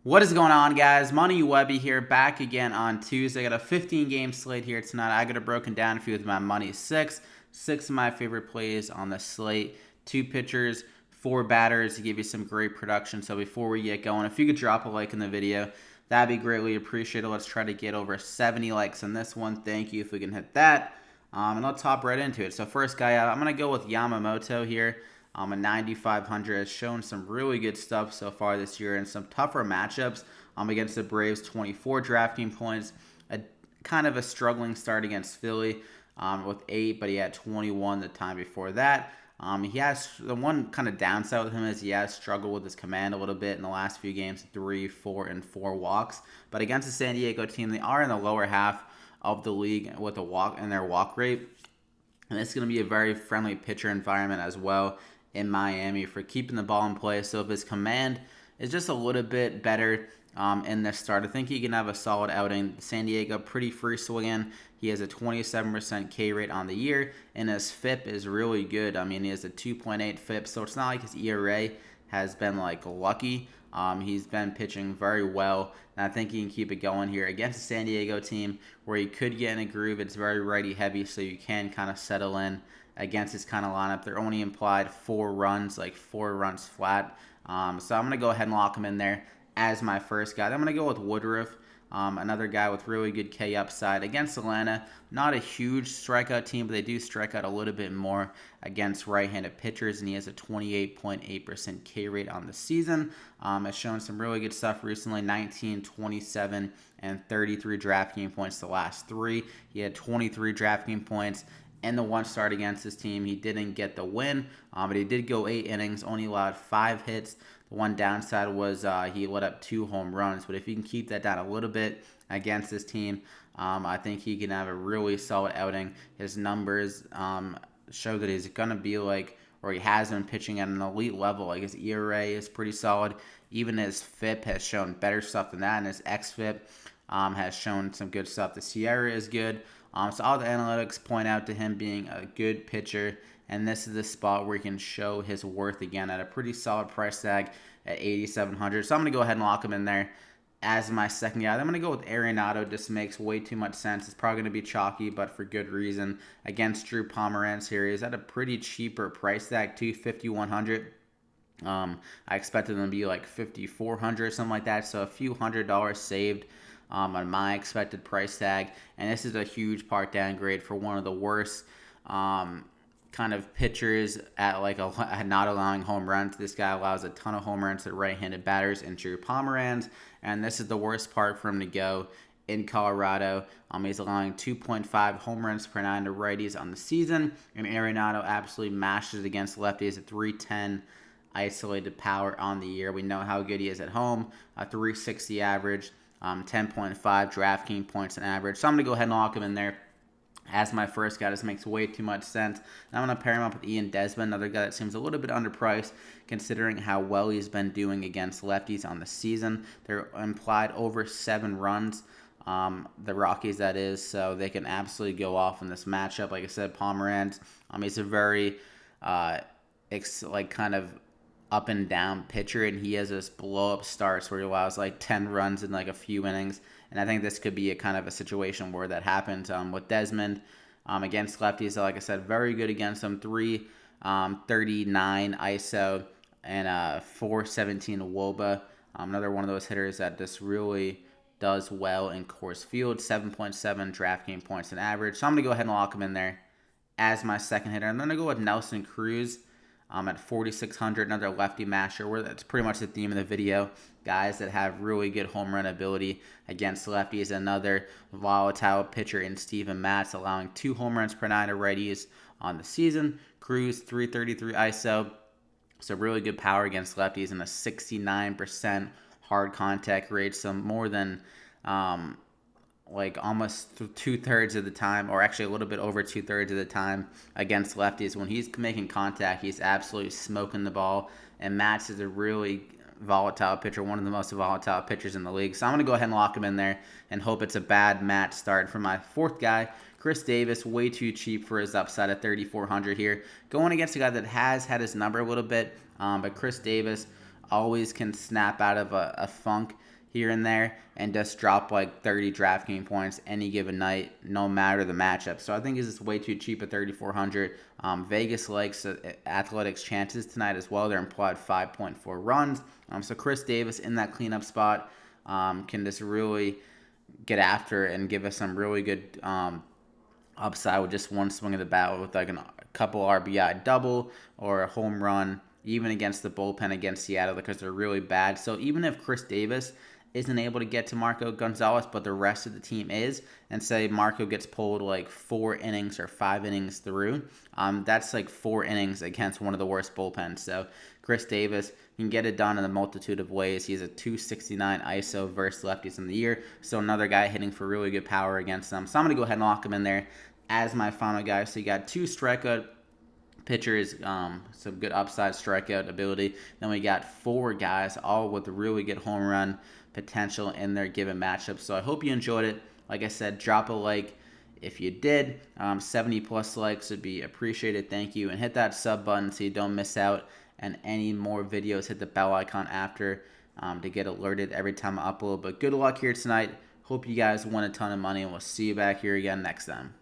What is going on, guys? Money Webby here, back again on Tuesday. I got a 15-game slate here tonight. I got it broken down for you with my money six of my favorite plays on the slate. Two pitchers, four batters to give you some great production. So before we get going, if you could drop a like in the video, that'd be greatly appreciated. Let's try to get over 70 likes on this one. Thank you if we can hit that. And let's hop right into it. So first guy out, I'm going to go with Yamamoto here. A 9,500 has shown some really good stuff so far this year and some tougher matchups against the Braves. 24 DraftKings points, a kind of a struggling start against Philly with 8, but he had 21 the time before that. He has the one kind of downside with him is he has struggled with his command a little bit in the last few games, 3, 4, and 4 walks. But against the San Diego team, they are in the lower half of the league with a walk and their walk rate. And it's going to be a very friendly pitcher environment as well in Miami for keeping the ball in play. So if his command is just a little bit better in this start, I think he can have a solid outing. San Diego, pretty free swinging. He has a 27% K rate on the year, and his FIP is really good. I mean, he has a 2.8 FIP, so it's not like his ERA has been like lucky. He's been pitching very well, and I think he can keep it going here against the San Diego team where he could get in a groove. It's very righty heavy, so you can kind of settle in against this kind of lineup. They're only implied 4 runs, like 4 runs flat. So I'm going to go ahead and lock him in there as my first guy. Then I'm going to go with Woodruff, another guy with really good K upside against Atlanta. Not a huge strikeout team, but they do strike out a little bit more against right-handed pitchers, and he has a 28.8% K rate on the season. Has shown some really good stuff recently, 19, 27, and 33 DraftKings points the last 3. He had 23 DraftKings points in the one start against this team. He didn't get the win, but he did go 8 innings, only allowed 5 hits. The one downside was he let up 2 home runs, but if he can keep that down a little bit against this team, I think he can have a really solid outing. His numbers show that he's going to be like, or he has been pitching at an elite level. Like his ERA is pretty solid. Even his FIP has shown better stuff than that, and his xFIP has shown some good stuff. The Sierra is good. So all the analytics point out to him being a good pitcher, and this is the spot where he can show his worth again at a pretty solid price tag at 8,700. So I'm going to go ahead and lock him in there as my second guy. I'm going to go with Arenado. Just makes way too much sense. It's probably going to be chalky, but for good reason. Against Drew Pomeranz here, he's at a pretty cheaper price tag, too, 5,100. I expected them to be like 5,400 or something like that, so a few $100 saved on my expected price tag. And this is a huge part downgrade for one of the worst kind of pitchers at like not allowing home runs. This guy allows a ton of home runs to right-handed batters and Drew Pomeranz, and this is the worst part for him to go in Colorado. He's allowing 2.5 home runs per 9 to righties on the season, and Arenado absolutely mashes against lefties at 310 isolated power on the year. We know how good he is at home, a 360 average. 10.5 DraftKings points on average. So I'm going to go ahead and lock him in there as my first guy. This makes way too much sense. And I'm going to pair him up with Desmond, another guy that seems a little bit underpriced considering how well he's been doing against lefties on the season. They're implied over 7 runs, the Rockies that is, so they can absolutely go off in this matchup. Like I said, Pomeranz, he's a very kind of up and down pitcher, and he has this blow up starts where he allows like 10 runs in like a few innings, and I think this could be a kind of a situation where that happens with Desmond against lefties. So like I said, very good against them. 339 ISO and 417 WOBA. Another one of those hitters that just really does well in Coors Field. 7.7 DraftKings points on average. So I'm gonna go ahead and lock him in there as my second hitter. And then I'm gonna go with Nelson Cruz. At 4,600, another lefty masher, where that's pretty much the theme of the video. Guys that have really good home run ability against lefties. Another volatile pitcher in Steven Matz, allowing 2 home runs per 9 to righties on the season. Cruz, 333 ISO, so really good power against lefties, and a 69% hard contact rate, so more than like almost 2/3 of the time, or actually a little bit over 2/3 of the time against lefties. When he's making contact, he's absolutely smoking the ball. And Matz is a really volatile pitcher, one of the most volatile pitchers in the league. So I'm going to go ahead and lock him in there and hope it's a bad Matz start. For my fourth guy, Chris Davis, way too cheap for his upside at 3,400 here. Going against a guy that has had his number a little bit, but Chris Davis, always can snap out of a funk here and there and just drop like 30 DraftKings points any given night, no matter the matchup. So I think it's just way too cheap at 3,400. Vegas likes Athletics' chances tonight as well. They're implied 5.4 runs. So Chris Davis in that cleanup spot can just really get after it and give us some really good upside with just one swing of the bat with like a couple RBI double or a home run, even against the bullpen against Seattle, because they're really bad. So even if Chris Davis isn't able to get to Marco Gonzalez, but the rest of the team is, and say Marco gets pulled like 4 innings or 5 innings through, that's like 4 innings against one of the worst bullpens. So Chris Davis can get it done in a multitude of ways. He's a 269 ISO versus lefties in the year, so another guy hitting for really good power against them. So I'm going to go ahead and lock him in there as my final guy. So you got 2 strikeout pitchers, some good upside strikeout ability. Then we got 4 guys, all with really good home run potential in their given matchups. So I hope you enjoyed it. Like I said, drop a like if you did. 70 plus likes would be appreciated. Thank you. And hit that sub button so you don't miss out. And any more videos, hit the bell icon after to get alerted every time I upload. But good luck here tonight. Hope you guys won a ton of money, and we'll see you back here again next time.